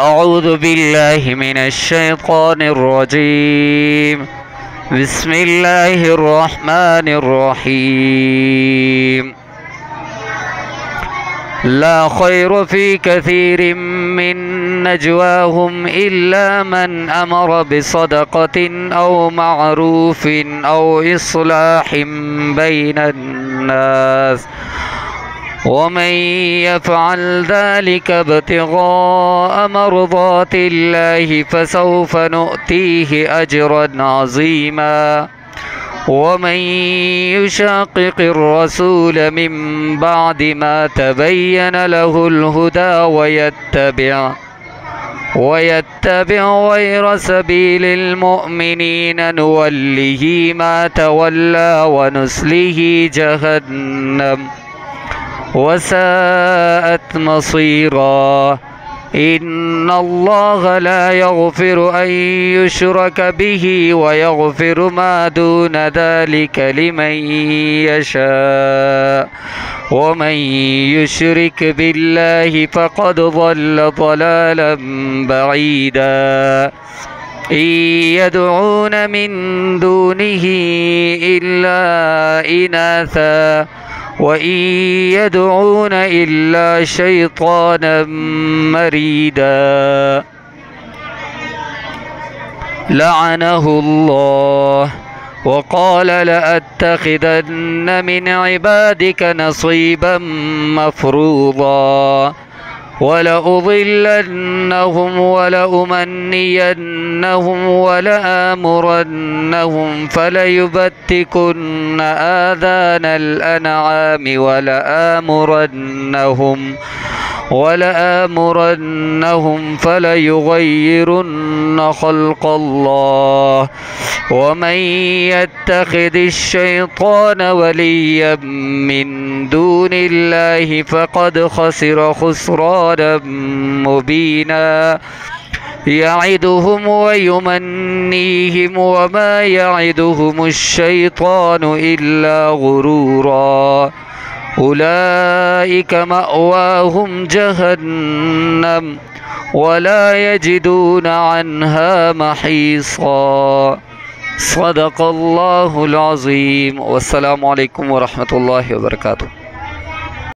أعوذ بالله من الشيطان الرجيم. بسم الله الرحمن الرحيم. لا خير في كثير من نجواهم إلا من أمر بصدقة أو معروف أو إصلاح بين الناس، ومن يفعل ذلك ابتغاء مرضات الله فسوف نؤتيه أجرا عظيما. ومن يشاقق الرسول من بعد ما تبين له الهدى ويتبع غير سبيل المؤمنين نوله ما تولى ونسله جهنم وساءت مصيرا. إن الله لا يغفر أن يشرك به ويغفر ما دون ذلك لمن يشاء، ومن يشرك بالله فقد ضل ضلالا بعيدا. إن يدعون من دونه إلا إناثا وإن يدعون إلا شيطانا مريدا لعنه الله وقال لأتخذن من عبادك نصيبا مفروضا ولأضلنهم ولأمنينهم ولآمرنهم فليبتكن آذان الأنعام ولآمرنهم فليغيرن خلق الله. ومن يتخذ الشيطان وليا من دون الله فقد خسر خسرانا مبينا. يعدهم ويمنيهم وما يعدهم الشيطان إلا غرورا. أولئك مأواهم جهنم ولا يجدون عنها محيصا. صدق الله العظيم. والسلام عليكم ورحمة الله وبركاته.